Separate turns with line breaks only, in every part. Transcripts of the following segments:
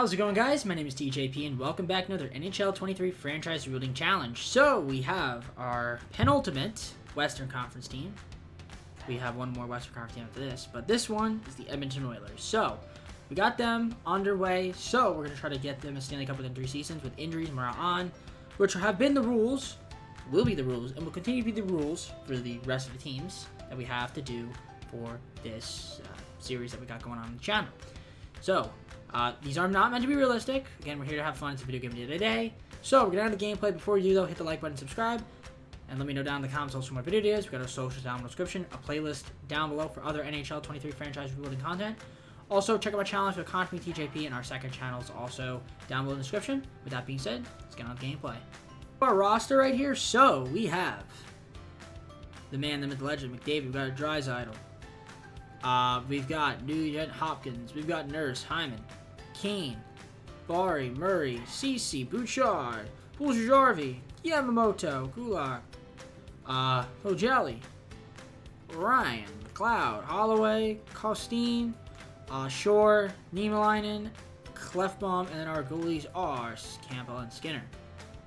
How's it going, guys? My name is TJP, and welcome back to another NHL 23 Franchise Rebuilding Challenge. So, we have our penultimate Western Conference team. We have one more Western Conference team after this, but this one is the Edmonton OILERS. So, we got them underway, so we're going to try to get them a Stanley Cup within 3 seasons with injuries and morale on, which have been the rules, will be the rules, and will continue to be the rules for the rest of the teams that we have to do for this series that we got going on the channel. So, these are not meant to be realistic. Again, we're here to have fun. It's a video game today. So, we're going to get into gameplay. Before you do, though, hit the like button, subscribe, and let me know down in the comments also for more video videos. We've got our socials down in the description, a playlist down below for other NHL 23 franchise rebuilding content. Also, check out my channel for Content TJP, and our second channel is also down below in the description. With that being said, let's get on with gameplay. Our roster right here. So, we have the man, the myth, the legend, McDavid. We've got a Draisaitl. We've got Nugent Hopkins. We've got Nurse, Hyman, Kane, Bari, Murray, Ceci, Bouchard, Puljujarvi, Yamamoto, Gulak, Ojelly, Ryan, McLeod, Holloway, Costin, Shore, Niemelainen, Clefbaum, and then our goalies are Campbell and Skinner.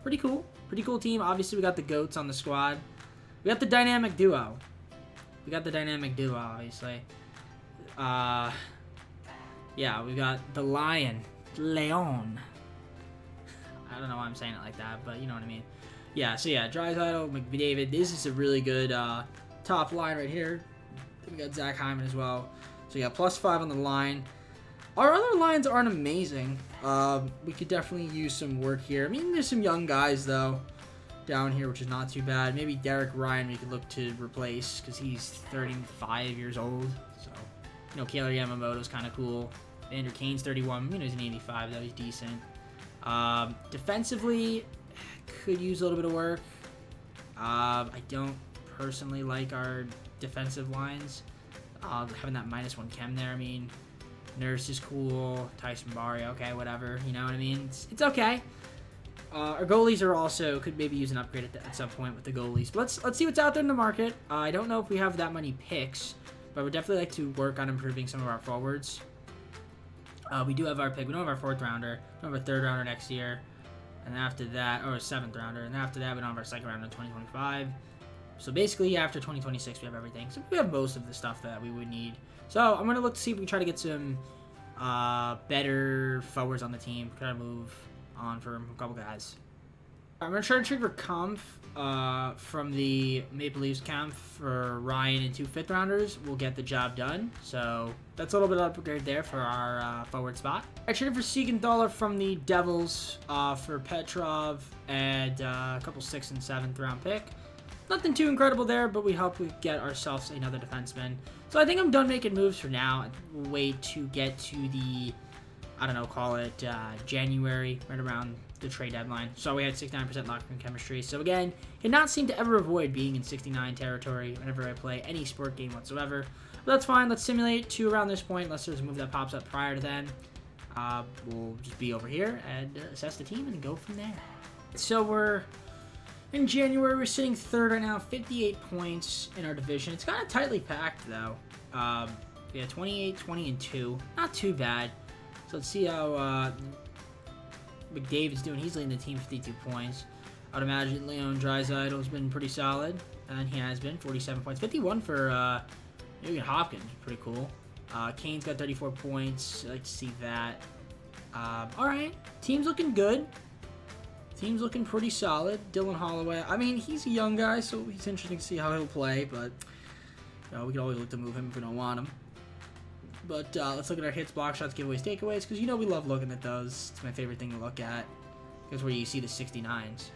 Pretty cool team. Obviously, we got the GOATs on the squad. We got the dynamic duo. Obviously. Yeah, we got the Leon. I don't know why I'm saying it like that, but you know what I mean. Yeah, so yeah, Draisaitl, McDavid. This is a really good top line right here. We got Zach Hyman as well. So yeah, +5 on the line. Our other lines aren't amazing. We could definitely use some work here. I mean, there's some young guys, though, down here, which is not too bad. Maybe Derek Ryan we could look to replace because he's 35 years old. So, you know, Kailer Yamamoto's kind of cool. Andrew Kane's 31. You know, he's an 85, though. He's decent. Defensively, could use a little bit of work. I don't personally like our defensive lines. Having that -1 chem there, I mean, Nurse is cool. Tyson Barrie, okay, whatever. You know what I mean? It's okay. Our goalies are also, could maybe use an upgrade at some point with the goalies. But let's see what's out there in the market. I don't know if we have that many picks, but we'd definitely like to work on improving some of our forwards. We do have our pick. We don't have our 4th rounder. We don't have our 3rd rounder next year. And after that, or a 7th rounder. And after that, we don't have our 2nd rounder in 2025. So basically, after 2026, we have everything. So we have most of the stuff that we would need. So I'm going to look to see if we can try to get some better forwards on the team. Try to move on for a couple guys. I'm going to try to trigger Kampf from the Maple Leafs camp for Ryan and 2 5th rounders. We'll get the job done. So that's a little bit of upgrade there for our forward spot. I traded for Siegenthaler from the Devils for Petrov and a couple 6th and 7th round pick. Nothing too incredible there, but we hope we get ourselves another defenseman. So I think I'm done making moves for now. We'll wait to get to the, I don't know, call it January, right around the trade deadline. So we had 69% locked-in chemistry. So again, cannot seem to ever avoid being in 69 territory whenever I play any sport game whatsoever. But that's fine. Let's simulate to around this point, unless there's a move that pops up prior to then. We'll just be over here and assess the team and go from there. So we're in January. We're sitting 3rd right now, 58 points in our division. It's kind of tightly packed, though. We have 28, 20, and 2. Not too bad. So let's see how McDavid's doing. He's leading the team 52 points. I'd imagine Leon Draisaitl's been pretty solid, and he has been 47 points. 51 for Nugent Hopkins, pretty cool. Kane's got 34 points. I like to see that. All right, team's looking good. Team's looking pretty solid. Dylan Holloway. I mean, he's a young guy, so it's interesting to see how he'll play. But you know, we can always look to move him if we don't want him. But let's look at our hits, block shots, giveaways, takeaways, because you know we love looking at those. It's my favorite thing to look at. Because where you see the 69s.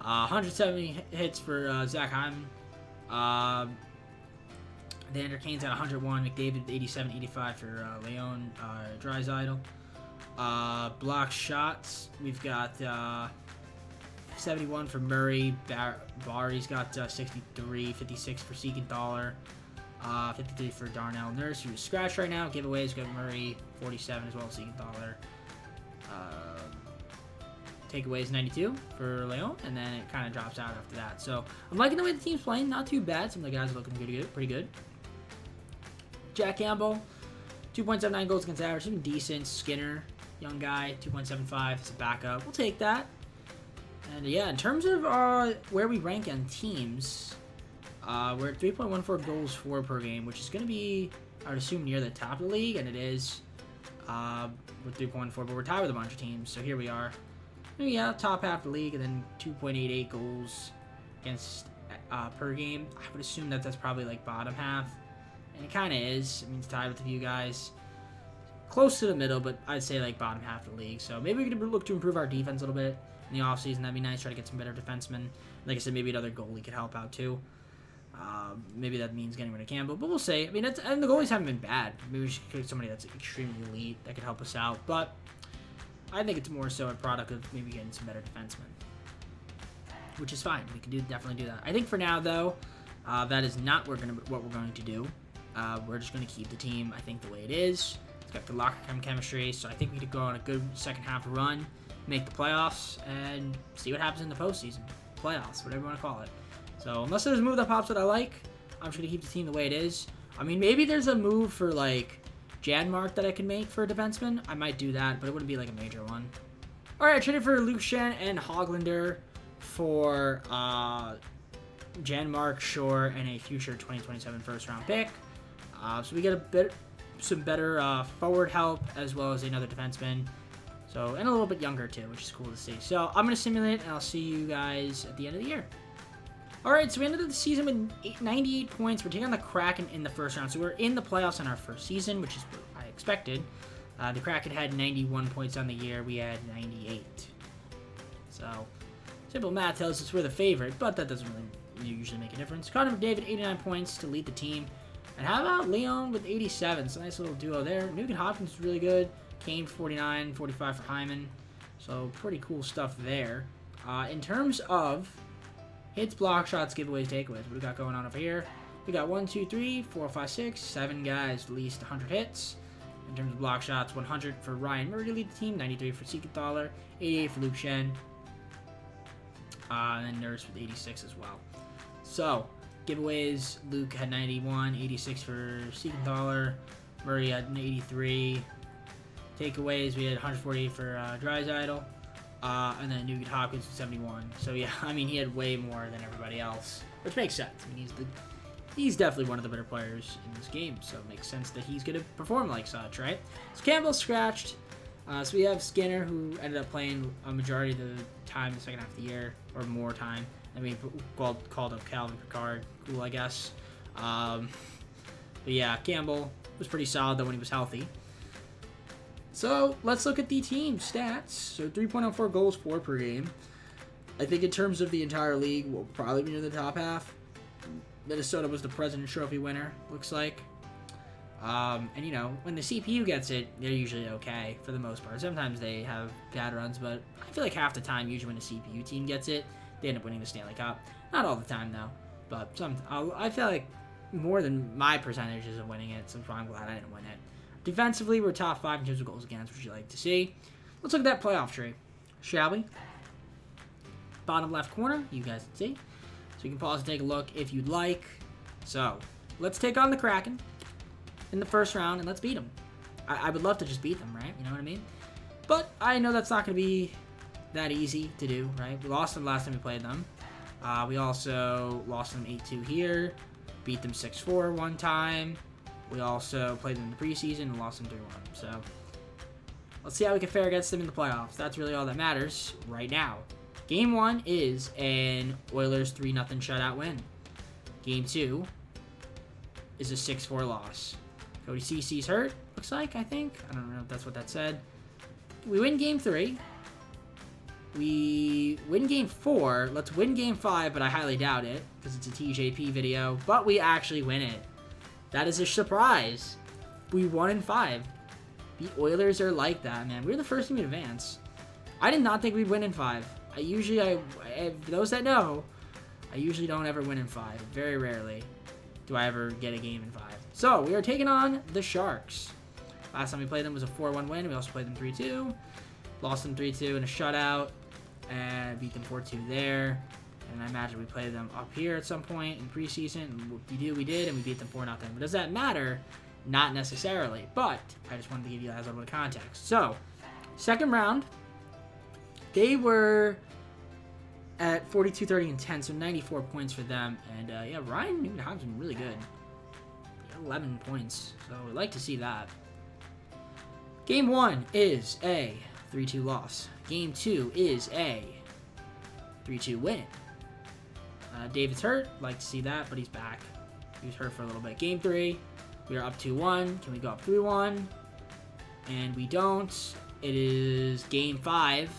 170 hits for Zach Hyman. Andrew Kane's at 101. McDavid 87, 85 for Leon Draisaitl. Block shots, we've got 71 for Murray. Barry's got 63, 56 for Siegenthaler. 53 for Darnell Nurse, who's scratched right now. Giveaways, got Murray, 47 as well as Siegenthaler. Takeaways, 92 for Leon, and then it kind of drops out after that. So I'm liking the way the team's playing. Not too bad. Some of the guys are looking pretty good. Jack Campbell, 2.79 goals against average. He's been decent. Skinner, young guy, 2.75 as a backup. We'll take that. And yeah, in terms of where we rank on teams, we're at 3.14 goals for per game, which is going to be, I would assume, near the top of the league, and it is with 3.4, but we're tied with a bunch of teams, so here we are. Yeah, top half of the league, and then 2.88 goals against per game. I would assume that that's probably like bottom half, and it kind of is. I mean, it's tied with a few guys. Close to the middle, but I'd say like bottom half of the league. So maybe we could look to improve our defense a little bit in the offseason. That'd be nice. Try to get some better defensemen. Like I said, maybe another goalie could help out too. Maybe that means getting rid of Campbell, but we'll see. I mean, and the goalies haven't been bad. Maybe we should get somebody that's extremely elite that could help us out. But I think it's more so a product of maybe getting some better defensemen, which is fine. We can definitely do that. I think for now, though, that is not what we're going to do. We're just going to keep the team, I think, the way it is. It's got good locker room chemistry, so I think we could go on a good second half run, make the playoffs, and see what happens in the postseason. Playoffs, whatever you want to call it. So unless there's a move that pops that I like, I'm just going to keep the team the way it is. I mean, maybe there's a move for, like, Janmark that I can make for a defenseman. I might do that, but it wouldn't be, like, a major one. All right, I traded for Luke Shen and Hoglander for Janmark, Shore, and a future 2027 first-round pick. So we get some better forward help as well as another defenseman. So, and a little bit younger, too, which is cool to see. So I'm going to simulate, and I'll see you guys at the end of the year. All right, so we ended the season with 98 points. We're taking on the Kraken in the first round. So we're in the playoffs in our first season, which is what I expected. The Kraken had 91 points on the year. We had 98. So simple math tells us we're the favorite, but that doesn't really usually make a difference. Connor McDavid, 89 points to lead the team. And how about Leon with 87? It's a nice little duo there. Nugent Hopkins is really good. Kane, 49, 45 for Hyman. So pretty cool stuff there. In terms of hits, block shots, giveaways, takeaways. What do we got going on over here? We got 1, 2, 3, 4, 5, 6, 7 guys, at least 100 hits. In terms of block shots, 100 for Ryan Murray to lead the team, 93 for Siegenthaler, 88 for Luke Shen, and then Nurse with 86 as well. So, giveaways, Luke had 91, 86 for Siegenthaler, Murray had 83. Takeaways, we had 148 for Draisaitl. And then Nugent Hopkins with 71. So yeah, I mean, he had way more than everybody else, which makes sense. I mean, he's definitely one of the better players in this game, so it makes sense that he's going to perform like such, right? So Campbell's scratched. So we have Skinner, who ended up playing a majority of the time in the second half of the year, or more time. I mean, called up Calvin Pickard. Cool, I guess. But yeah, Campbell was pretty solid, though, when he was healthy. So, let's look at the team stats. So, 3.04 goals for per game. I think in terms of the entire league, we'll probably be near the top half. Minnesota was the President's Trophy winner, looks like. And, you know, when the CPU gets it, they're usually okay for the most part. Sometimes they have bad runs, but I feel like half the time, usually when the CPU team gets it, they end up winning the Stanley Cup. Not all the time, though. But I feel like more than my percentages of winning it, so I'm glad I didn't win it. Defensively, we're top 5 in terms of goals against, which you like to see. Let's look at that playoff tree, shall we? Bottom left corner, you guys can see. So you can pause and take a look if you'd like. So, let's take on the Kraken in the first round, and let's beat them. I would love to just beat them, right? You know what I mean? But I know that's not going to be that easy to do, right? We lost them last time we played them. We also lost them 8-2 here. Beat them 6-4 one time. We also played them in the preseason and lost them 3-1. So, let's see how we can fare against them in the playoffs. That's really all that matters right now. Game 1 is an Oilers 3-0 shutout win. Game 2 is a 6-4 loss. Cody Ceci's hurt, looks like, I think. I don't know if that's what that said. We win Game 3. We win Game 4. Let's win Game 5, but I highly doubt it because it's a TJP video. But we actually win it. That is a surprise. We won in 5. The Oilers are like that, man. We're the first team to advance. I did not think we'd win in 5. For those that know, I usually don't ever win in 5. Very rarely do I ever get a game in 5. So, we are taking on the Sharks. Last time we played them was a 4-1 win. We also played them 3-2. Lost them 3-2 in a shutout. And beat them 4-2 there. And I imagine we played them up here at some point in preseason. And we did, and we beat them 4-0. But does that matter? Not necessarily. But I just wanted to give you guys a little bit of context. So, Second round, they were at 42, 30, and 10, so 94 points for them. And yeah, Ryan Nugent-Hopkins been really good. 11 points, so we'd like to see that. Game 1 is a 3-2 loss. Game 2 is a 3-2 win. David's hurt. Like to see that, but he's back. He was hurt for a little bit. Game 3, we are up 2-1. Can we go up 3-1? And we don't. It is game 5.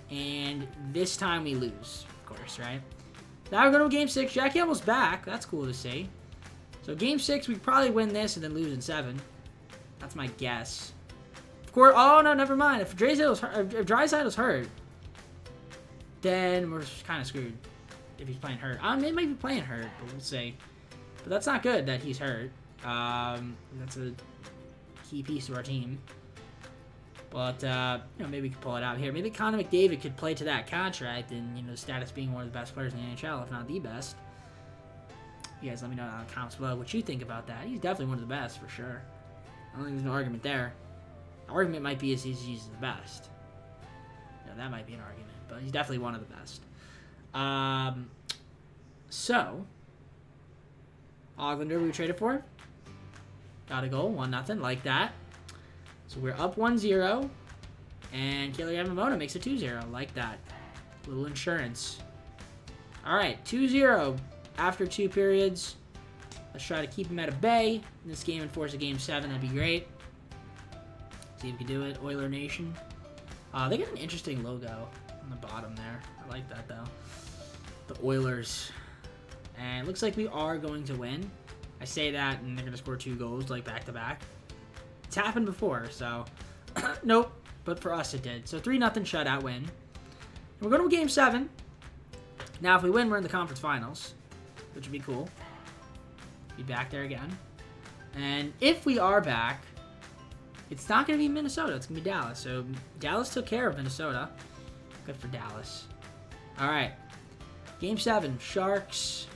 And this time we lose, of course, right? Now we're going to game 6. Jackie Hubble's back. That's cool to see. So game 6, we probably win this and then lose in 7. That's my guess. Of course. Oh, no, never mind. If Draisaitl's hurt, then we're kind of screwed. If he's playing hurt. He might be playing hurt, but we'll see. But that's not good that he's hurt. That's a key piece to our team. But, maybe we could pull it out here. Maybe Connor McDavid could play to that contract and, the status being one of the best players in the NHL, if not the best. You guys let me know in the comments below what you think about that. He's definitely one of the best, for sure. I don't think there's no argument there. The argument might be he's the best. That might be an argument, but he's definitely one of the best. So, Oglander we traded for. Got a goal, 1-0, like that. So we're up 1-0, and Killer Yamamoto makes it 2-0, like that. Little insurance. All right, 2-0 after 2 periods. Let's try to keep him at a bay in this game and force a game 7. That'd be great. See if we can do it. Oiler Nation. They got an interesting logo on the bottom there. I like that, though. The Oilers. And it looks like we are going to win. I say that, and they're going to score 2 goals, like, back-to-back. It's happened before, so... nope. But for us, it did. So 3-0 shutout win. And we're going to game 7. Now, if we win, we're in the conference finals, which would be cool. Be back there again. And if we are back, it's not going to be Minnesota. It's going to be Dallas. So Dallas took care of Minnesota. Good for Dallas. All right. Game 7. Sharks.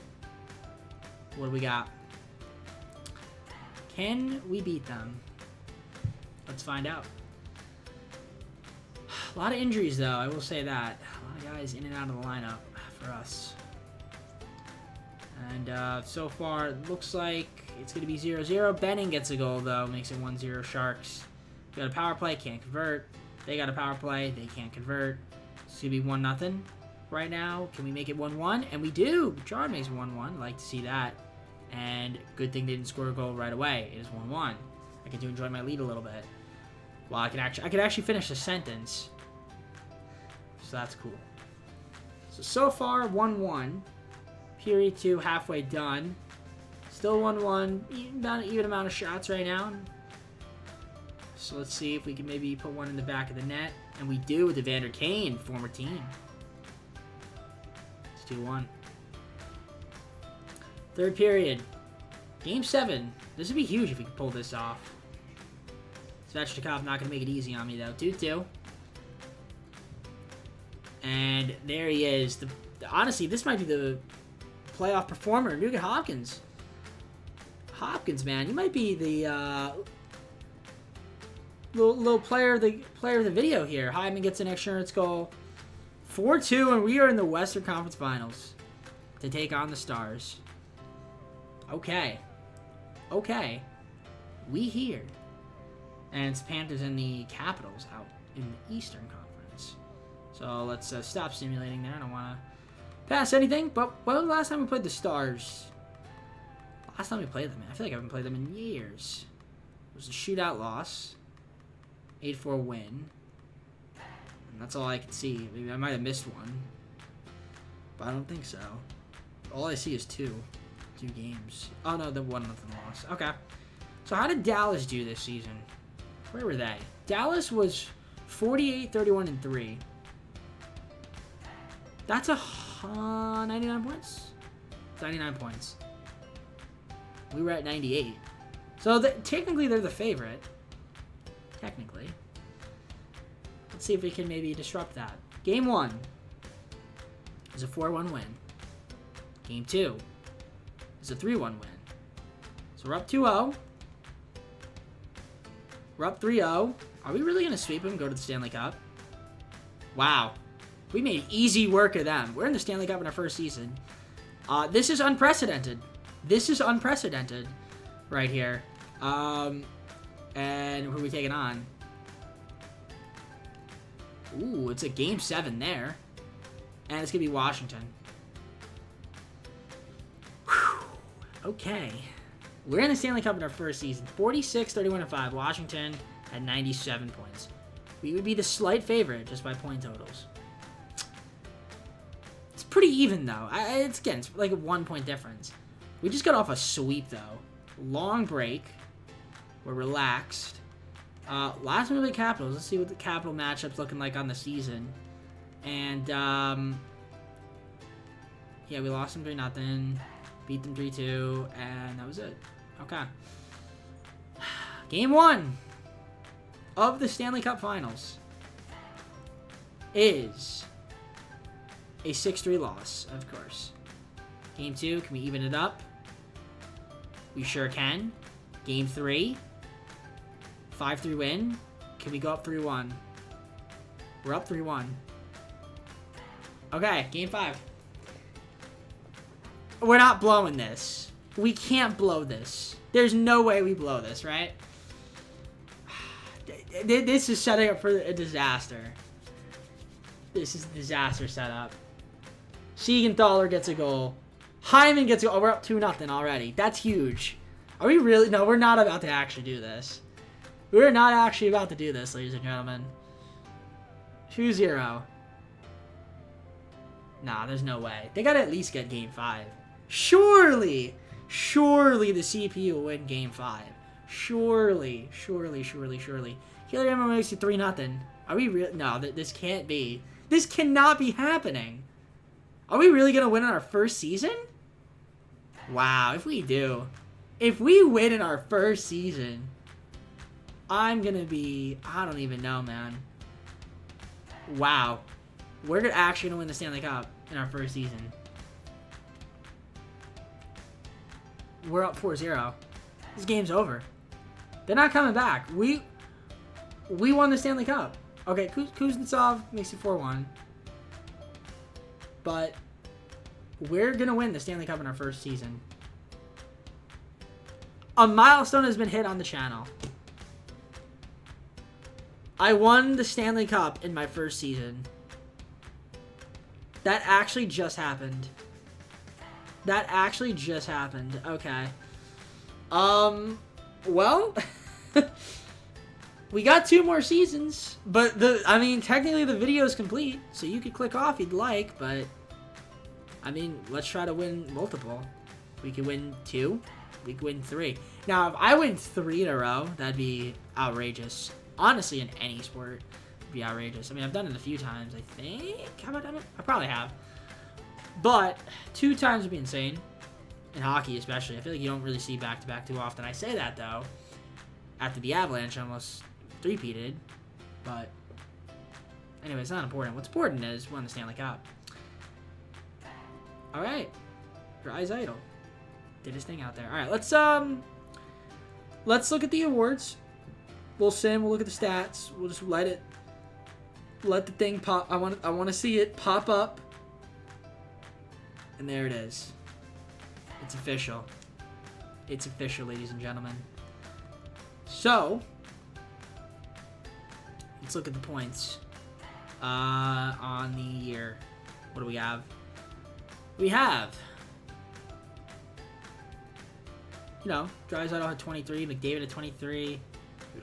What do we got? Can we beat them? Let's find out. A lot of injuries, though. I will say that. A lot of guys in and out of the lineup for us. And so far, it looks like it's going to be 0-0. Benning gets a goal, though. Makes it 1-0 Sharks. We got a power play. Can't convert. They got a power play. They can't convert. It's going to be 1-0 right now. Can we make it 1-1? And we do. Bouchard makes 1-1. Like to see that. And good thing they didn't score a goal right away. It is 1-1. I get to enjoy my lead a little bit. Well, I could actually finish the sentence. So that's cool. So far, 1-1. Period 2, halfway done. Still 1-1. Even amount of shots right now. So let's see if we can maybe put one in the back of the net. And we do with Evander Kane, former team. It's 2-1. Third period. Game 7. This would be huge if we could pull this off. Svechnikov not going to make it easy on me, though. 2-2. And there he is. Honestly, this might be the playoff performer, Nugent Hopkins. Hopkins, man, he might be the little player of the video here. Hyman gets an insurance goal. 4-2, and we are in the Western Conference Finals to take on the Stars. Okay. We here. And it's Panthers and the Capitals out in the Eastern Conference. So let's stop simulating there. I don't want to pass anything. But when was the last time we played the Stars? Last time we played them, I feel like I haven't played them in years. It was a shootout loss. 8-4 win. And that's all I can see. Maybe I might have missed one. But I don't think so. All I see is 2 games. Oh no, the 1-0 loss. Okay. So how did Dallas do this season? Where were they? Dallas was 48, 31, and 3. That's 99 points? 99 points. We were at 98. So technically they're the favorite. Technically. Let's see if we can maybe disrupt that. Game 1 is a 4-1 win. Game 2 is a 3-1 win. So we're up 2-0. We're up 3-0. Are we really going to sweep them and go to the Stanley Cup? Wow. We made easy work of them. We're in the Stanley Cup in our first season. This is unprecedented. This is unprecedented right here. And who are we taking on? Ooh, it's a Game 7 there. And it's going to be Washington. Whew. Okay. We're in the Stanley Cup in our first season. 46, 31, and 5. Washington at 97 points. We would be the slight favorite just by point totals. It's pretty even, though. It's like a 1 point difference. We just got off a sweep, though. Long break. We're relaxed. Last move at Capitals. Let's see what the Capital matchup's looking like on the season. And, yeah, we lost them 3-0. Beat them 3-2. And that was it. Okay. Game 1 of the Stanley Cup Finals is a 6-3 loss, of course. Game 2, can we even it up? We sure can. Game 3, 5-3 win. Can we go up 3-1? We're up 3-1. Okay, Game 5. We're not blowing this. We can't blow this. There's no way we blow this, right? This is setting up for a disaster. This is a disaster setup. Siegenthaler gets a goal. Hyman gets a goal. Oh, we're up 2-0 already. That's huge. Are we really? No, we're not about to actually do this. We're not actually about to do this, ladies and gentlemen. 2-0. Nah, there's no way. They gotta at least get Game 5. Surely the CP will win Game 5. Surely. Killer Emma makes it 3-0. Are we real? No, this can't be. This cannot be happening. Are we really gonna win in our first season? Wow, if we do. If we win in our first season, I'm gonna be... I don't even know, man. Wow. We're actually gonna win the Stanley Cup in our first season. We're up 4-0. This game's over. They're not coming back. We won the Stanley Cup. Okay, Kuznetsov makes it 4-1. But we're going to win the Stanley Cup in our first season. A milestone has been hit on the channel. I won the Stanley Cup in my first season. That actually just happened. That actually just happened. Okay. Well, we got 2 more seasons, but technically the video is complete, so you could click off if you'd like, but, let's try to win multiple. We could win 2. We could win 3. Now, if I win 3 in a row, that'd be outrageous. Honestly, in any sport, it'd be outrageous. I've done it a few times, I think. Have I done it? I probably have. But 2 times would be insane. In hockey, especially. I feel like you don't really see back-to-back too often. I say that, though. After the Avalanche almost 3-peated. But anyway, it's not important. What's important is we won the Stanley Cup. Alright. Draisaitl did his thing out there. Alright, let's look at the awards. We'll look at the stats. We'll just let the thing pop. I want to see it pop up. And there it is. It's official. It's official, ladies and gentlemen. So, let's look at the points on the year. What do we have? We have, Draisaitl had 23, McDavid had 23,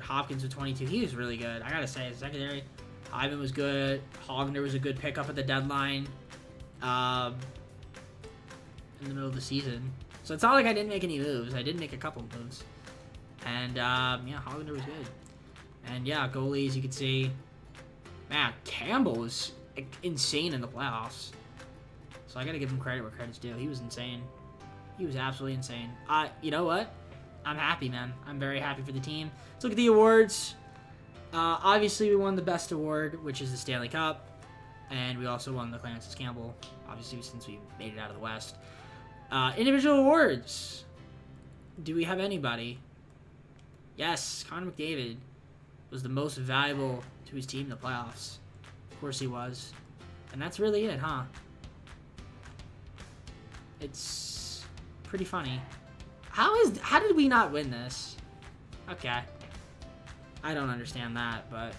Hopkins with 22. He was really good. I gotta say, secondary, Ivan was good. Hogner was a good pickup at the deadline. In the middle of the season. So it's not like I didn't make any moves. I did make a couple moves. And, Hogner was good. And, yeah, goalies, you could see. Man, Campbell was insane in the playoffs. So I gotta give him credit where credit's due. He was insane. He was absolutely insane. You know what? I'm happy, man. I'm very happy for the team. Let's look at the awards. Obviously, we won the best award, which is the Stanley Cup. And we also won the Clarence Campbell, obviously, since we made it out of the West. Individual awards. Do we have anybody? Yes, Connor McDavid. was the most valuable to his team in the playoffs. Of course he was. And that's really it, huh? It's pretty funny. How did we not win this? Okay. I don't understand that, but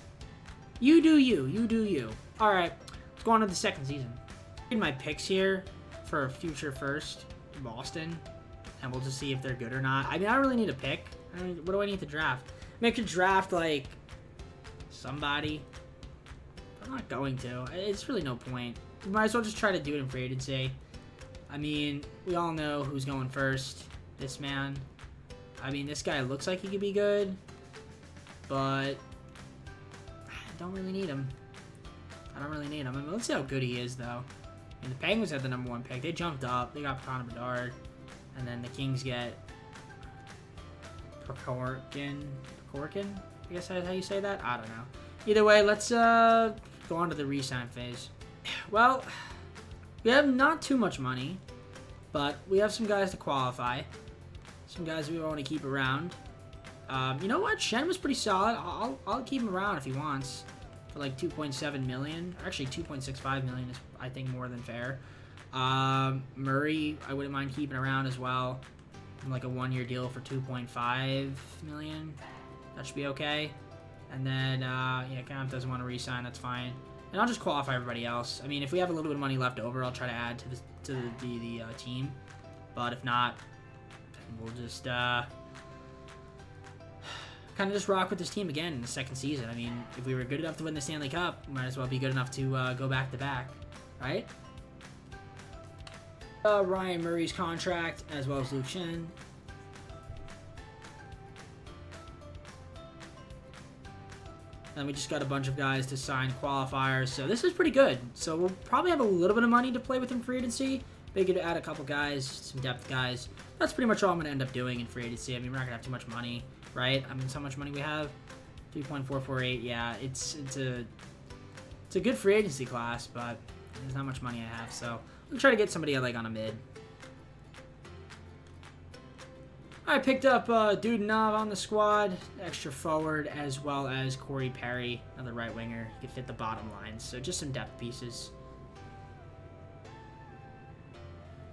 you do you. You do you. All right. Let's go on to the second season. My picks here for a future first in Boston, and we'll just see if they're good or not. I mean, I don't really need a pick. I mean, what do I need to draft? I mean, I could draft, like, somebody. I'm not going to. It's really no point. You might as well just try to do it in free agency. I mean, we all know who's going first. This man. I mean, this guy looks like he could be good, but I don't really need him. I don't really need him. I mean, let's see how good he is, though. I mean, the Penguins had the #1 pick. They jumped up. They got Connor Bedard. And then the Kings get Pekorkin. I guess that's how you say that? I don't know. Either way, let's go on to the re-sign phase. Well, we have not too much money, but we have some guys to qualify. Some guys we want to keep around. You know what? Shen was pretty solid. I'll keep him around if he wants. For like 2.7 million. Actually, 2.65 million is, I think, more than fair. Murray, I wouldn't mind keeping around as well. Like a 1-year deal for 2.5 million. That should be okay. And then, yeah, Camp doesn't want to re-sign. That's fine. And I'll just qualify everybody else. I mean, if we have a little bit of money left over, I'll try to add to the team. But if not, we'll just kind of just rock with this team again in the second season. I mean, if we were good enough to win the Stanley Cup, we might as well be good enough to go back-to-back, right? Ryan Murray's contract, as well as Luke Shen. And we just got a bunch of guys to sign qualifiers, so this is pretty good. So we'll probably have a little bit of money to play with in free agency. Maybe to add a couple guys, some depth guys. That's pretty much all I'm going to end up doing in free agency. I mean, we're not going to have too much money, right? I mean, so much money we have. 3.448. Yeah, it's a good free agency class, but there's not much money I have. So I'll try to get somebody like on a mid. I picked up Dudenov on the squad, extra forward, as well as Corey Perry, another right winger. He could fit the bottom lines. So just some depth pieces.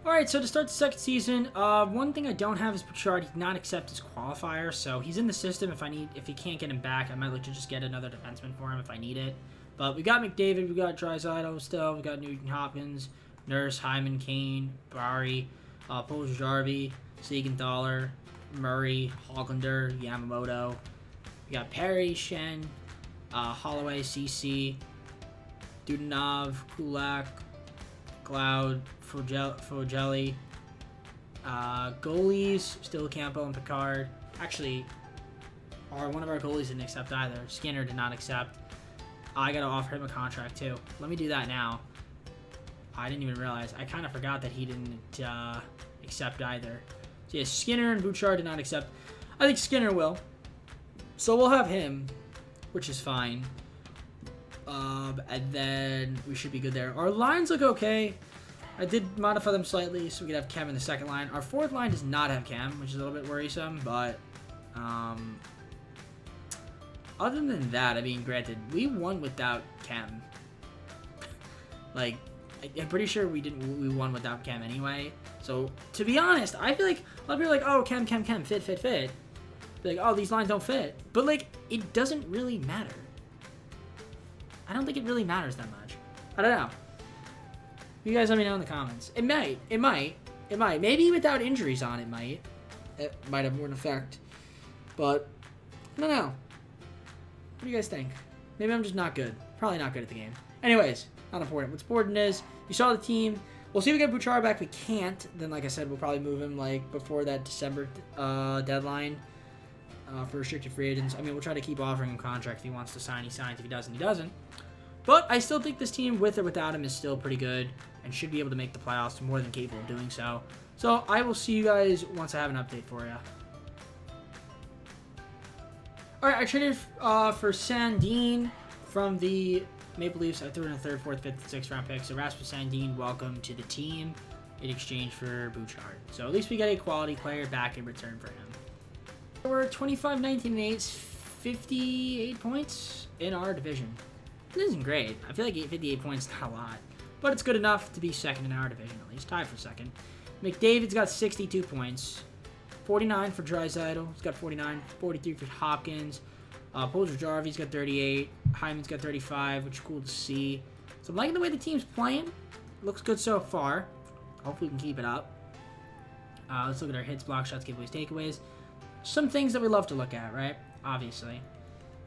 Alright, so to start the second season, one thing I don't have is Bouchard. He did not accept his qualifier, so he's in the system. If he can't get him back, I might look to just get another defenseman for him if I need it. But we got McDavid, we got Draisaitl still, we got Nugent Hopkins, Nurse, Hyman, Kane, Barry, Puljujarvi, Siegenthaler, Murray, Hoglander, Yamamoto. We got Perry, Shen, Holloway, CC, Dudenov, Kulak, Cloud, Fogelli, goalies, still Campo and Picard. Actually, one of our goalies didn't accept either. Skinner did not accept. I gotta offer him a contract too. Let me do that now. I didn't even realize. I kind of forgot that he didn't accept either. So yeah, Skinner and Bouchard did not accept. I think Skinner will. So we'll have him, which is fine. And then we should be good there. Our lines look okay. I did modify them slightly so we could have Cam in the second line. Our fourth line does not have Cam, which is a little bit worrisome, but other than that, I mean, granted, we won without Cam. Like, I'm pretty sure we won without Cam anyway. So, to be honest, I feel like a lot of people are like, oh, Cam, fit. Be like, oh, these lines don't fit. But, like, it doesn't really matter. I don't think it really matters that much. I don't know. You guys let me know in the comments. It might. Maybe without injuries on it might. It might have more an effect. But, I don't know. What do you guys think? Maybe I'm just not good. Probably not good at the game. Anyways, not important. What's important is, you saw the team. We'll see if we get Bouchard back. If we can't, then like I said, we'll probably move him like before that December deadline for restricted free agents. I mean, we'll try to keep offering him contract. If he wants to sign, he signs. If he doesn't, he doesn't. But I still think this team, with or without him, is still pretty good and should be able to make the playoffs, more than capable of doing so. So I will see you guys once I have an update for you. All right, I traded for Sandin from the Maple Leafs. I threw in a 3rd, 4th, 5th, and 6th round pick. So Rasmus Sandin, welcome to the team in exchange for Bouchard. So at least we get a quality player back in return for him. We're 25, 19, and 8, 58 points in our division. It isn't great. I feel like 58 points is not a lot, but it's good enough to be second in our division, at least tied for second. McDavid's got 62 points. 49 for Draisaitl. He's got 49. 43 for Hopkins. Puljujarvi's got 38. Hyman's got 35, which is cool to see. So I'm liking the way the team's playing. Looks good so far. Hopefully we can keep it up. Let's look at our hits, block shots, giveaways, takeaways. Some things that we love to look at, right? Obviously.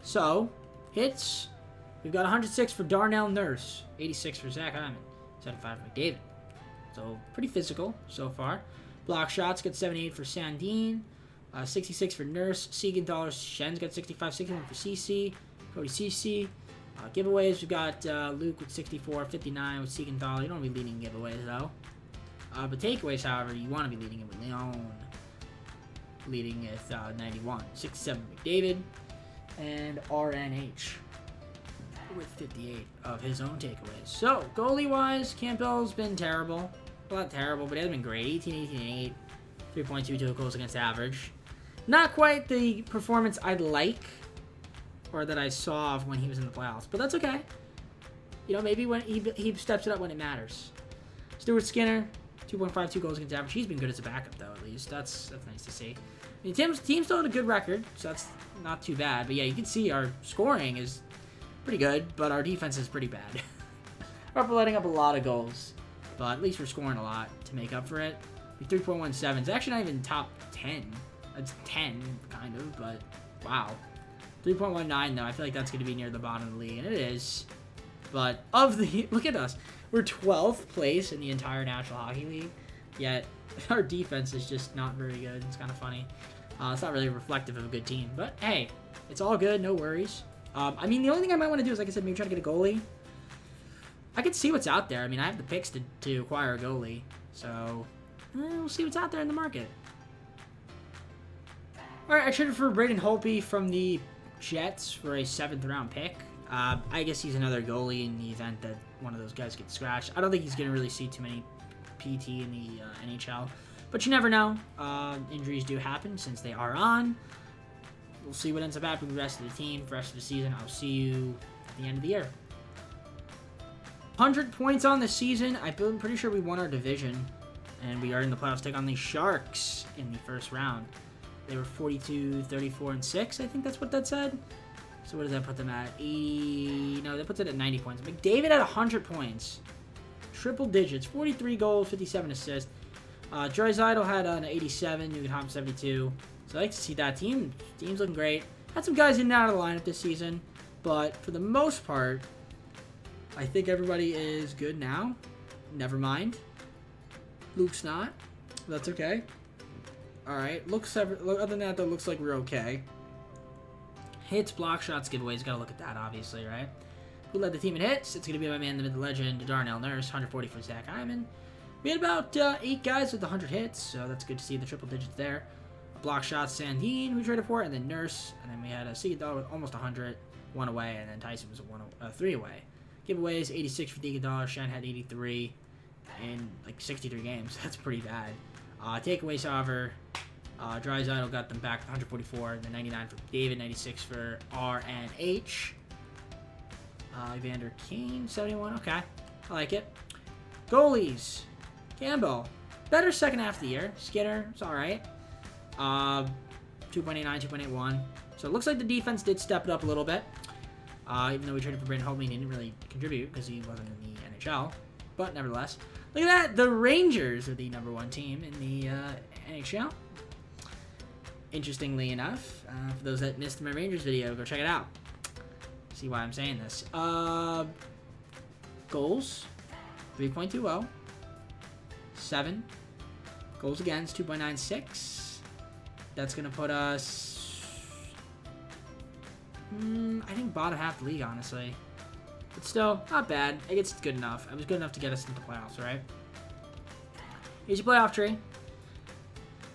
So, hits. We've got 106 for Darnell Nurse. 86 for Zach Hyman. 75 for McDavid. So, pretty physical so far. Block shots, got 78 for Sandin. 66 for Nurse. Siegenthaler. Shen's got 65. 61 for CC. Cody CC. Giveaways, we've got Luke with 64. 59 with Siegenthaler. You don't want to be leading giveaways, though. But takeaways, however, you want to be leading it with Leon. Leading with 91. 67 McDavid. And RNH with 58 of his own takeaways. So, goalie-wise, Campbell's been terrible. Well, not terrible, but he hasn't been great. 18, 8. 3.22 goals against average. Not quite the performance I'd like, or that I saw when he was in the playoffs, but that's okay. You know, maybe when he steps it up when it matters. Stuart Skinner, 2.52 goals against average. He's been good as a backup, though, at least. That's nice to see. I mean, team still had a good record, so that's not too bad. But yeah, you can see our scoring is pretty good, but our defense is pretty bad. We're letting up a lot of goals, but at least we're scoring a lot to make up for it. 3.17 is actually not even top 10. It's 10, kind of, but wow. 3.19, though, I feel like that's going to be near the bottom of the league, and it is. But look at us. We're 12th place in the entire National Hockey League, yet our defense is just not very good. It's kind of funny. It's not really reflective of a good team, but hey, it's all good. No worries. I mean, the only thing I might want to do is, like I said, maybe try to get a goalie. I could see what's out there. I mean, I have the picks to acquire a goalie, so we'll see what's out there in the market. All right, I traded for Braden Holtby from the Jets for a 7th round pick. I guess he's another goalie in the event that one of those guys gets scratched. I don't think he's going to really see too many PT in the NHL, but you never know. Injuries do happen since they are on. We'll see what ends up happening with the rest of the team for the rest of the season. I'll see you at the end of the year. 100 points on the season. I'm pretty sure we won our division, and we are in the playoffs to take on the Sharks in the first round. They were 42, 34, and 6. I think that's what that said. So what does that put them at? 80... No, that puts it at 90 points. McDavid at 100 points. Triple digits. 43 goals, 57 assists. Draisaitl had an 87. Nugent Hopkins 72. So I like to see that team. Team's looking great. Had some guys in and out of the lineup this season. But for the most part, I think everybody is good now. Never mind. Luke's not. That's okay. Alright. Other than that, though, looks like we're okay. Hits, block shots, giveaways. Got to look at that, obviously, right? Who led the team in hits? It's going to be my man, the legend, Darnell Nurse. 140 for Zach Hyman. We had about 8 guys with 100 hits, so that's good to see the triple digits there. Block shots, Sandin, we traded for, and then Nurse. And then we had a Siegenthaler with almost 100, 1 away, and then Tyson was 3 away. Giveaways, 86 for Siegenthaler. Shen had 83 in like 63 games. That's pretty bad. Takeaways, however, Draisaitl got them back 144, and then 99 for David, 96 for RNH. Evander Kane, 71. Okay, I like it. Goalies, Campbell, better second half of the year. Skinner, it's all right. 2.89, 2.81. So it looks like the defense did step it up a little bit. Even though we traded for Braden Holtby, he didn't really contribute because he wasn't in the NHL. But nevertheless, look at that. The Rangers are the #1 team in the NHL. Interestingly enough, for those that missed my Rangers video, go check it out. See why I'm saying this. Goals, 3.20. 7. Goals against, 2.96. That's going to put us, I think, bottom half of the league, honestly. But still, not bad. I guess it's good enough. It was good enough to get us into the playoffs, right? Here's your playoff tree.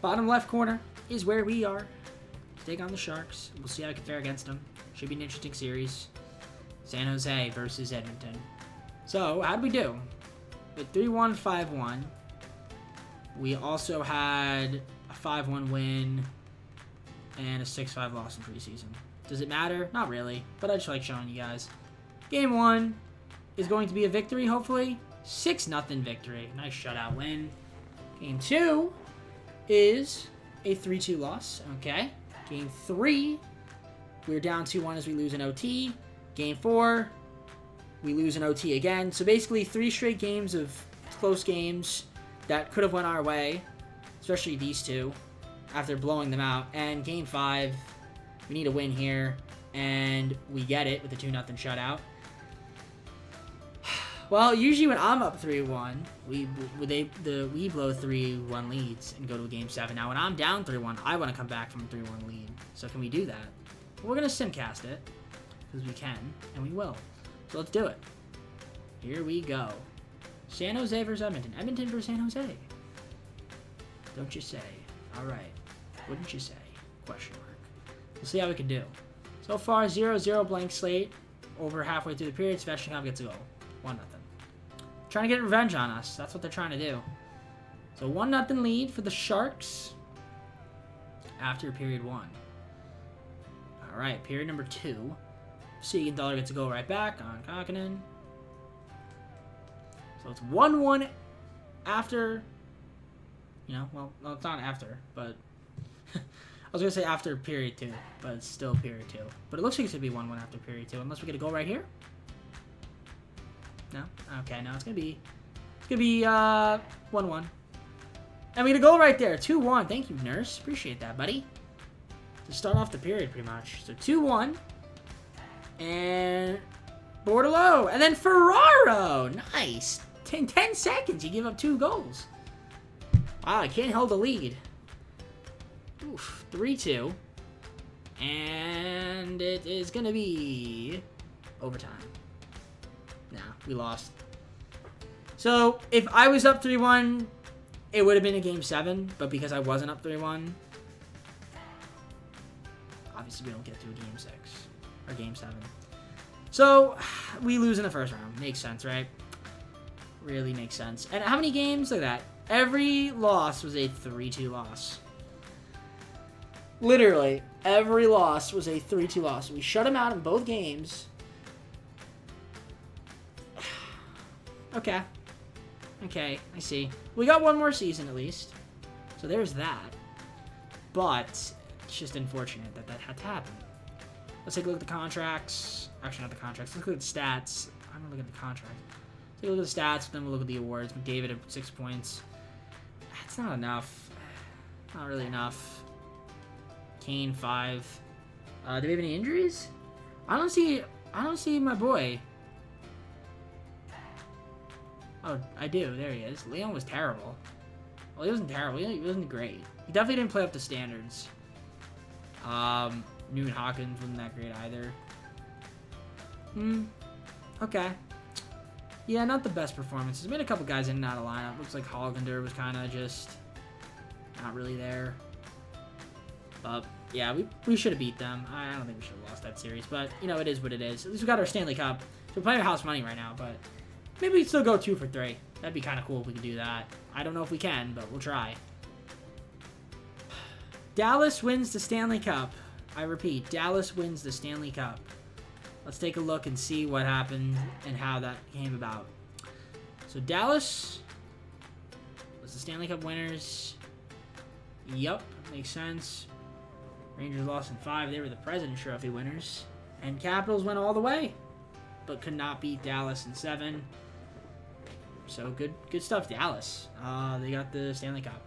Bottom left corner is where we are. Take on the Sharks. We'll see how we can fare against them. Should be an interesting series. San Jose versus Edmonton. So, how did we do? With 3-1, 5-1. We also had a 5-1 win and a 6-5 loss in preseason. Does it matter? Not really, but I just like showing you guys. Game 1 is going to be a victory, hopefully. 6-0 victory. Nice shutout win. Game 2 is a 3-2 loss. Okay. Game 3, we're down 2-1 as we lose an OT. Game 4, we lose an OT again. So basically 3 straight games of close games that could have went our way, especially these two, after blowing them out. And Game 5, we need a win here, and we get it with a 2-0 shutout. Well, usually when I'm up 3-1, we blow 3-1 leads and go to a Game 7. Now, when I'm down 3-1, I want to come back from a 3-1 lead. So can we do that? We're going to simcast it, because we can, and we will. So let's do it. Here we go. San Jose versus Edmonton. Edmonton versus San Jose. Don't you say. All right. Wouldn't you say? Question mark. We'll see how we can do. So far, 0-0 blank slate. Over halfway through the period, Sveshnikov gets a goal. 1-0. Trying to get revenge on us. That's what they're trying to do. So 1-0 lead for the Sharks after period 1. All right, period number 2. Siegenthaler gets a goal right back on Kakkonen. So it's 1-1 after, well, it's not after, but I was going to say after period 2, but it's still period 2. But it looks like it should be 1-1 after period 2, unless we get a goal right here. No? Okay, no, it's going to be 1-1. And we get a goal right there, 2-1. Thank you, Nurse. Appreciate that, buddy. To start off the period, pretty much. So 2-1. And Bordelot. And then Ferraro. Nice. 10 seconds. You give up 2 goals. Wow, I can't hold the lead. Oof. 3-2. And it is going to be overtime. Nah, we lost. So, if I was up 3-1, it would have been a Game 7. But because I wasn't up 3-1, obviously we don't get to a Game 6. Or Game 7. So, we lose in the first round. Makes sense, right? Really makes sense. And how many games? Look at that. Every loss was a 3-2 loss. Literally, every loss was a 3-2 loss. We shut them out in both games. Okay. Okay, I see. We got one more season at least. So there's that. But it's just unfortunate that had to happen. Let's take a look at the contracts. Actually, not the contracts. Let's look at the stats. I'm going to look at the contract. Take a look at the stats, then we'll look at the awards. McDavid at 6 points. That's not enough. Not really enough. Kane, 5. Do we have any injuries? I don't see my boy. Oh, I do. There he is. Leon was terrible. Well, he wasn't terrible. He wasn't great. He definitely didn't play up to standards. Newman Hawkins wasn't that great either. Okay. Yeah, not the best performances. Made a couple guys in and out of lineup. Looks like Hollander was kind of just not really there. But, yeah, we should have beat them. I don't think we should have lost that series. But, it is what it is. At least we got our Stanley Cup. So we're playing with house money right now, but maybe we'd still go 2 for 3. That'd be kind of cool if we could do that. I don't know if we can, but we'll try. Dallas wins the Stanley Cup. I repeat, Dallas wins the Stanley Cup. Let's take a look and see what happened and how that came about. So Dallas was the Stanley Cup winners. Yup, makes sense. Rangers lost in 5. They were the President's Trophy winners. And Capitals went all the way, but could not beat Dallas in 7. So good stuff, Dallas. They got the Stanley Cup.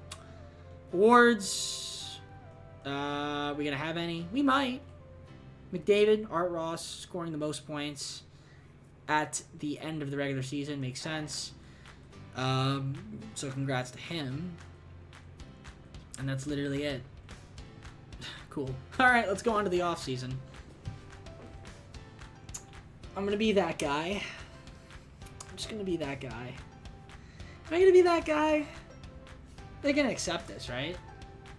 Awards. We gonna have any? We might. McDavid, Art Ross scoring the most points at the end of the regular season. Makes sense. So congrats to him. And that's literally it. Cool. Alright, let's go on to the off season. I'm gonna be that guy. I'm just gonna be that guy. Am I gonna be that guy? They're gonna accept this, right?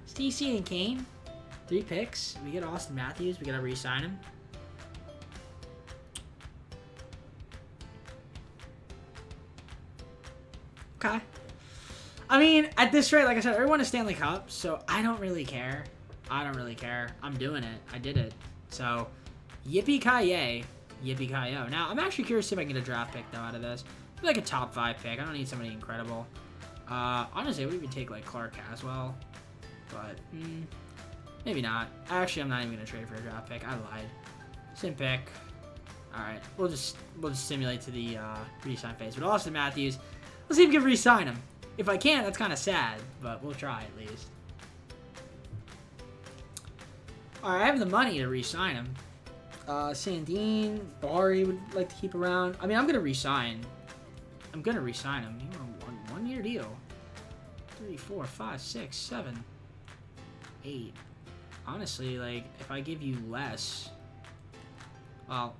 Stacey and Kane, 3 picks. We get Austin Matthews. We gotta re-sign him. Okay. I mean, at this rate, like I said, everyone is Stanley Cup, so I don't really care. I'm doing it. I did it. So, yippee-ki-yay. Yippee-ki-yo. Now, I'm actually curious if I can get a draft pick, though, out of this. Like a top 5 pick. I don't need somebody incredible. Honestly, I would even take, like, Clark Caswell. But, maybe not. Actually, I'm not even going to trade for a draft pick. I lied. Sim pick. Alright. We'll just simulate to the re-sign phase. But Austin Matthews, let's see if we can re-sign him. If I can't, that's kind of sad. But we'll try at least. Alright, I have the money to re-sign him. Sandin, Bari would like to keep around. I mean, I'm going to re-sign. I'm going to re-sign him. You want a one-year deal. 3, 4, 5, 6, 7, 8. Honestly, like, if I give you less, well,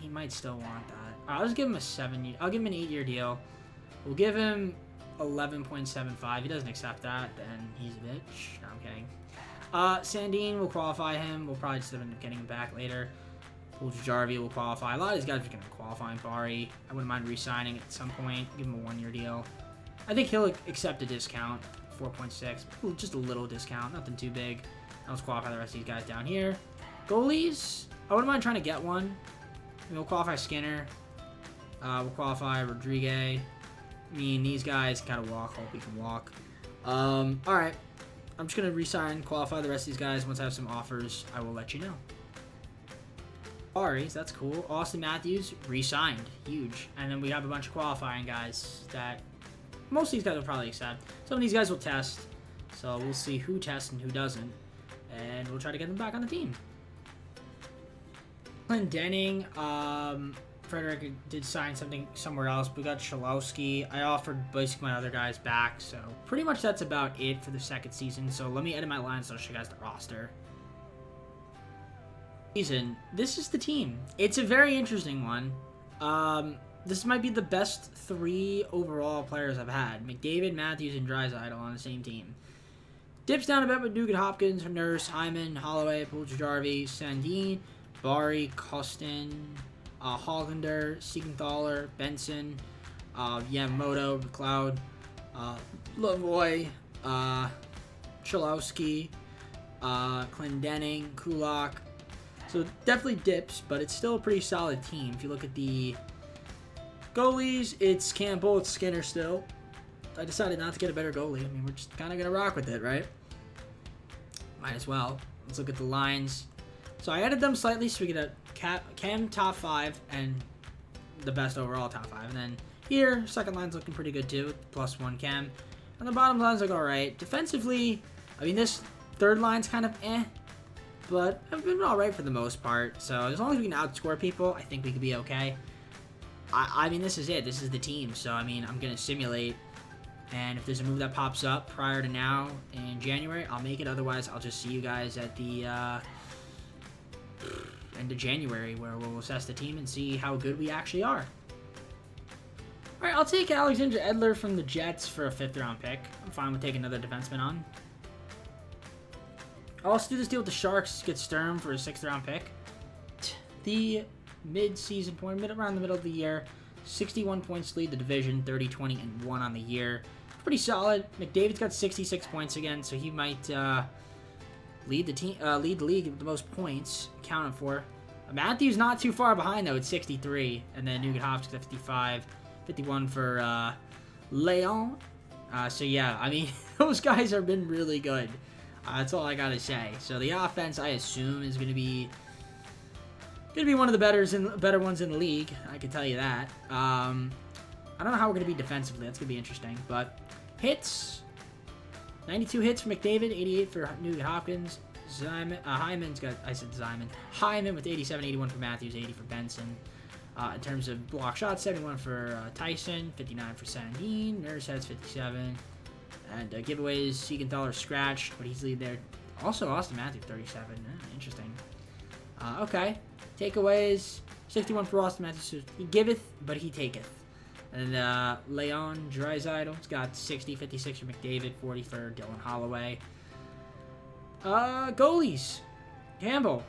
he might still want that. I'll just give him a 7-year. I'll give him an 8-year deal. We'll give him 11.75. He doesn't accept that, then he's a bitch. No, I'm kidding. Sandin will qualify him. We'll probably just end up getting him back later. Jarvi will qualify. A lot of these guys are going to qualify. Bari, I wouldn't mind re-signing at some point. Give him a 1-year deal. I think he'll accept a discount. 4.6. Just a little discount. Nothing too big. Let's qualify the rest of these guys down here. Goalies, I wouldn't mind trying to get one. We'll qualify Skinner. We'll qualify Rodriguez. I mean, these guys kind of walk. Hope we can walk. Alright. I'm just going to re-sign, qualify the rest of these guys. Once I have some offers, I will let you know. Aries, that's cool. Austin Matthews, re-signed. Huge. And then we have a bunch of qualifying guys that most of these guys will probably accept. Some of these guys will test. So we'll see who tests and who doesn't. And we'll try to get them back on the team. Denning, Frederick did sign something somewhere else. We got Cholowski. I offered basically my other guys back. So pretty much that's about it for the second season. So let me edit my lines so I'll show you guys the roster. This is the team. It's a very interesting one. This might be the best 3 overall players I've had. McDavid, Matthews, and Draisaitl on the same team. Dips down a bit with Nugent Hopkins, Nurse, Hyman, Holloway, Jarvi, Sandin, Bari, Kostin, Hollander, Siegenthaler, Benson, Yamamoto, McLeod, Lavoie, Cholowski, Clendenning, Kulak. So definitely dips, but it's still a pretty solid team. If you look at the goalies, it's Campbell, it's Skinner still. I decided not to get a better goalie. I mean, we're just kind of going to rock with it, right? Might as well. Let's look at the lines. So I added them slightly so we get a Cam top 5 and the best overall top 5. And then here, second line's looking pretty good too, +1 Cam. And the bottom line's like alright. Defensively, I mean, this third line's kind of but I've been alright for the most part. So as long as we can outscore people, I think we could be okay. I mean, this is it. This is the team. So, I mean, I'm going to simulate. And if there's a move that pops up prior to now in January, I'll make it. Otherwise, I'll just see you guys at the end of January where we'll assess the team and see how good we actually are. Alright, I'll take Alexander Edler from the Jets for a 5th round pick. I'm fine with taking another defenseman on. I'll also do this deal with the Sharks, get Sturm for a 6th round pick. The mid-season point, around the middle of the year, 61 points to lead the division, 30, 20, and 1 on the year. Pretty solid. McDavid's got 66 points again, so he might lead the league with the most points counted for. Matthews not too far behind though, at 63, and then Nugent Hopkins at 55, 51 for Leon. So yeah, I mean, those guys have been really good. That's all I gotta say. So the offense, I assume, is gonna be one of the better ones in the league. I can tell you that. I don't know how we're gonna be defensively. That's gonna be interesting. But hits, 92 hits for McDavid, 88 for Nugent Hopkins. Hyman's got, I said Zyman. Hyman with 87, 81 for Matthews, 80 for Benson. In terms of block shots, 71 for Tyson, 59 for Sandin. Nurse has 57. And giveaways, Siegenthaler scratched, but he's lead there. Also, Austin Matthews, 37. Interesting. Okay. Takeaways, 61 for Austin Matthews. He giveth, but he taketh. And Leon Draisaitl's got 60, 56 for McDavid, 40 for Dylan Holloway. Goalies. Campbell.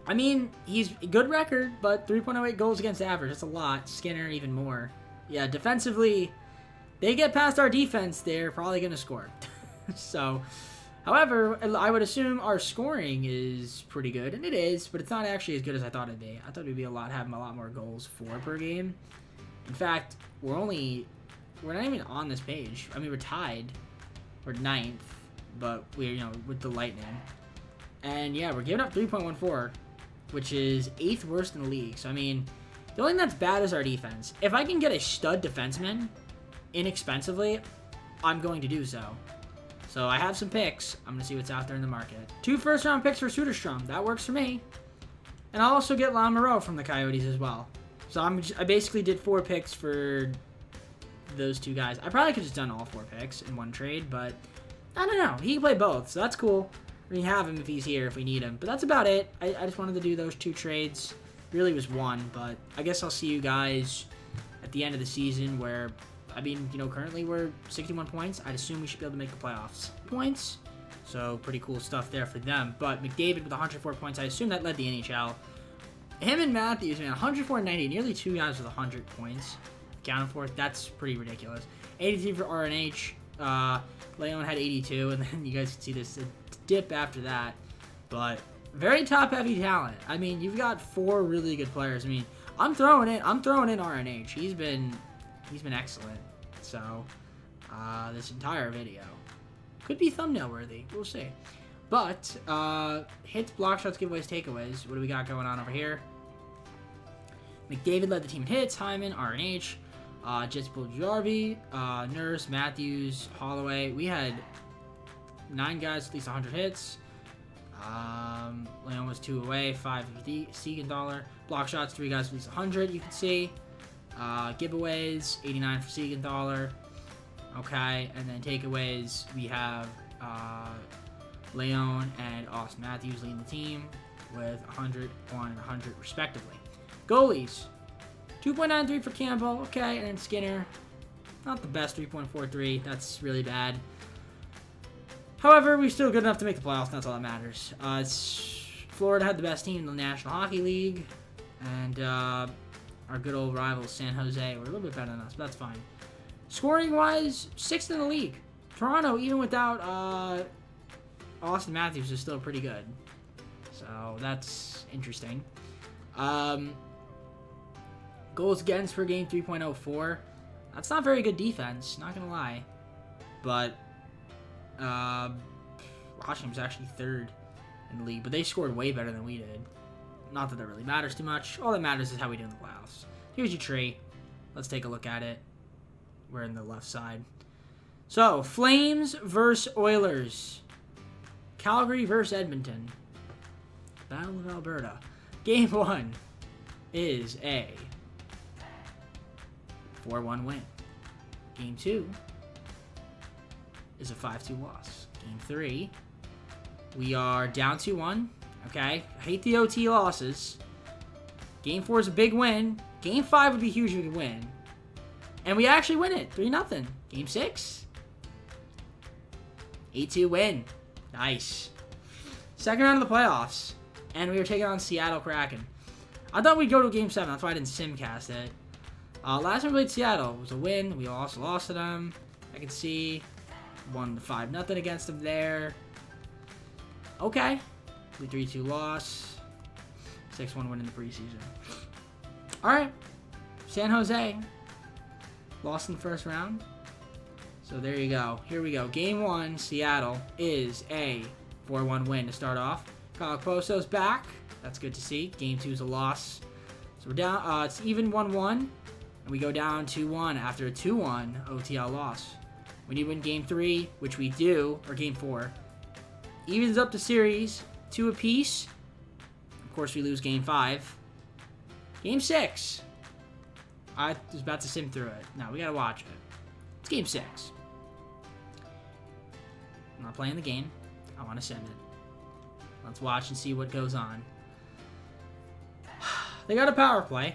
I mean, he's a good record, but 3.08 goals against average. That's a lot. Skinner, even more. Yeah, defensively, they get past our defense, they're probably going to score. So, However, I would assume our scoring is pretty good, and it is, but it's not actually as good as I thought it'd be. I thought it'd be having a lot more goals for per game. In fact, we're not even on this page. I mean, we're tied. We're 9th, but we're, with the Lightning. And yeah, we're giving up 3.14, which is 8th worst in the league. So, I mean, the only thing that's bad is our defense. If I can get a stud defenseman inexpensively, I'm going to do so. So I have some picks. I'm going to see what's out there in the market. 2 first-round picks for Soderstrom. That works for me. And I'll also get Lamoureux from the Coyotes as well. So I basically did 4 picks for those 2 guys. I probably could have just done all 4 picks in one trade, but I don't know. He can play both, so that's cool. We can have him if he's here, if we need him. But that's about it. I just wanted to do those 2 trades. Really was 1, but I guess I'll see you guys at the end of the season where, I mean, currently we're 61 points. I'd assume we should be able to make the playoffs. Points. So pretty cool stuff there for them. But McDavid with 104 points, I assume that led the NHL. Him and Matthews, man, 104-90, nearly 2 guys with 100 points. Counting for it, that's pretty ridiculous. 83 for RNH. Leon had 82, and then you guys can see this dip after that. But very top-heavy talent. I mean, you've got 4 really good players. I mean, I'm throwing in RNH. He's been excellent. So, this entire video could be thumbnail worthy. We'll see. But, hits, block shots, giveaways, takeaways. What do we got going on over here? McDavid led the team in hits. Hyman, RNH. Jets Jarvie, Nurse, Matthews, Holloway. We had 9 guys with at least 100 hits. Leon was 2 away, 5 for Siegenthaler. Block shots, 3 guys with at least 100, you can see. Giveaways, 89 for Siegenthaler. Okay, and then takeaways, we have Leon and Austin Matthews leading the team with 101 and 100 respectively. Goalies, 2.93 for Campbell, okay, and then Skinner, not the best, 3.43, that's really bad. However, we're still good enough to make the playoffs, and that's all that matters. Florida had the best team in the National Hockey League, and our good old rivals, San Jose, were a little bit better than us, but that's fine. Scoring-wise, 6th in the league. Toronto, even without Austin Matthews, is still pretty good. So, that's interesting. Goals against per game, 3.04. That's not very good defense, not going to lie. But Washington's actually 3rd in the league, but they scored way better than we did. Not that really matters too much. All that matters is how we do in the playoffs. Here's your tree. Let's take a look at it. We're in the left side. So, Flames versus Oilers. Calgary versus Edmonton. Battle of Alberta. Game 1 is a 4-1 win. Game 2 is a 5-2 loss. Game 3, we are down 2-1. Okay, I hate the OT losses. Game 4 is a big win. Game 5 would be huge if we could win. And we actually win it, 3-0. Game 6, 8-2 win. Nice. Second round of the playoffs. And we were taking on Seattle Kraken. I thought we'd go to Game 7. That's why I didn't simcast it. Last time we played Seattle, it was a win. We also lost to them. I can see 1-5-0 against them there. Okay. 3-2 loss. 6-1 win in the preseason. Alright. San Jose. Lost in the first round. So there you go. Here we go. Game 1, Seattle, is a 4-1 win to start off. Kyle Poso's back. That's good to see. Game 2 is a loss. So we're down. It's even 1-1. And we go down 2-1 after a 2-1 OTL loss. We need to win Game 3, which we do, or Game 4. Evens up the series, 2 apiece. Of course, we lose Game 5. Game 6. I was about to sim through it. No, we gotta watch it. It's Game 6. I'm not playing the game. I want to sim it. Let's watch and see what goes on. They got a power play.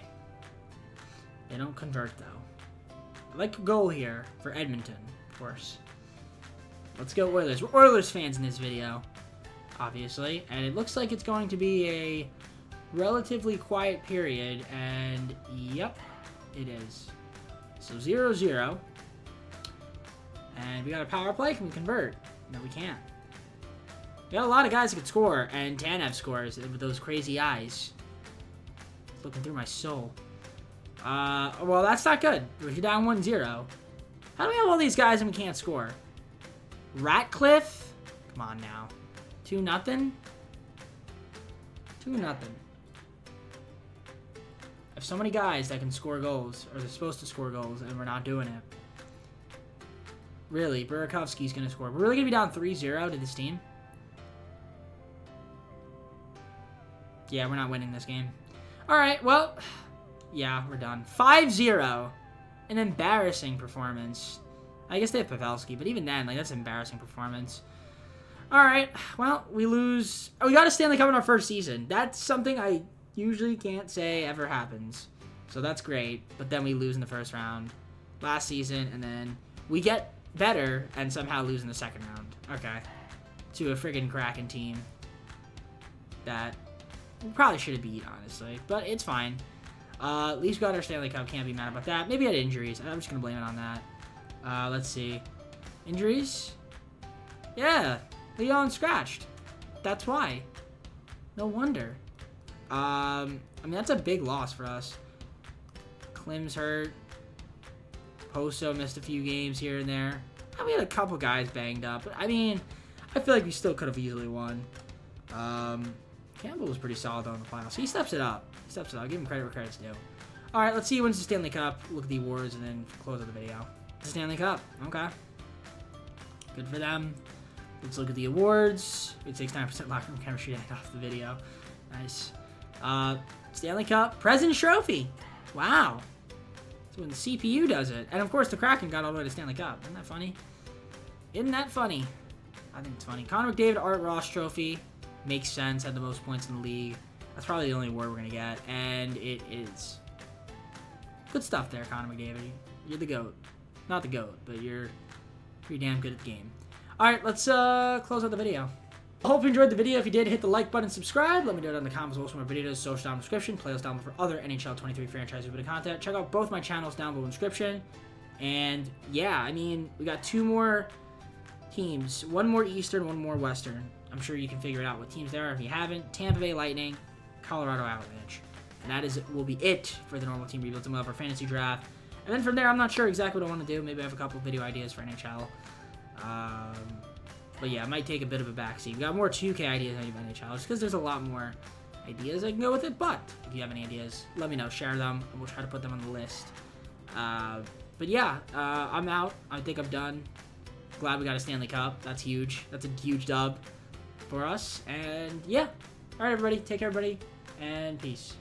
They don't convert, though. I like a goal here for Edmonton, of course. Let's go Oilers. We're Oilers fans in this video, obviously. And it looks like it's going to be a relatively quiet period. And, yep, it is. So 0-0. And we got a power play. Can we convert? No, we can't. We got a lot of guys that can score, and Tanev scores with those crazy eyes. Looking through my soul. Well, that's not good. We're down 1-0. How do we have all these guys and we can't score? Ratcliffe? Come on now. 2-0? 2-0. I have so many guys that can score goals, or they're supposed to score goals, and we're not doing it. Really, Burakovsky's going to score. We're really going to be down 3-0 to this team. Yeah, we're not winning this game. All right, well, yeah, we're done. 5-0. An embarrassing performance. I guess they have Pavelski, but even then, like, that's an embarrassing performance. All right, well, we lose. Oh, we got a Stanley Cup in our first season. That's something I usually can't say ever happens. So that's great, but then we lose in the first round last season, and then we get better and somehow lose in the second round. Okay. To a friggin' Kraken team that we probably should have beat, honestly, but it's fine. At least we got our Stanley Cup. Can't be mad about that. Maybe I had injuries. I'm just going to blame it on that. Let's see. Injuries? Yeah. Leon scratched. That's why. No wonder. I mean, that's a big loss for us. Klim's hurt. Poso missed a few games here and there. And we had a couple guys banged up. But, I mean, I feel like we still could have easily won. Campbell was pretty solid on the finals. He steps it up. I'll give him credit where credit's due. All right, let's see who wins the Stanley Cup. Look at the awards and then close out the video. The Stanley Cup. Okay. Good for them. Let's look at the awards. It takes 9% locker room chemistry to end off the video. Nice. Stanley Cup. President's Trophy. Wow. So when the CPU does it. And, of course, the Kraken got all the way to Stanley Cup. Isn't that funny? Isn't that funny? I think it's funny. Connor McDavid Art Ross Trophy. Makes sense. Had the most points in the league. That's probably the only award we're going to get. And it is good stuff there, Connor McDavid. You're the GOAT. Not the GOAT, but you're pretty damn good at the game. Alright, let's close out the video. I hope you enjoyed the video. If you did, hit the like button and subscribe. Let me know down in the comments below some more videos, social down in the description, playlist down below for other NHL 23 franchise bit of content. Check out both my channels down below in the description. And yeah, I mean, we got 2 more teams. 1 more Eastern, 1 more Western. I'm sure you can figure it out what teams there are if you haven't. Tampa Bay Lightning, Colorado Avalanche. And that will be it for the normal team rebuilds. And we'll have our fantasy draft. And then from there, I'm not sure exactly what I want to do. Maybe I have a couple of video ideas for NHL. But yeah, it might take a bit of a backseat. We got more 2K ideas than NHL, just because there's a lot more ideas I can go with it. But if you have any ideas, let me know. Share them, and we'll try to put them on the list. But yeah, I'm out. I think I'm done. Glad we got a Stanley Cup. That's huge. That's a huge dub for us. And yeah. All right, everybody. Take care, everybody. And peace.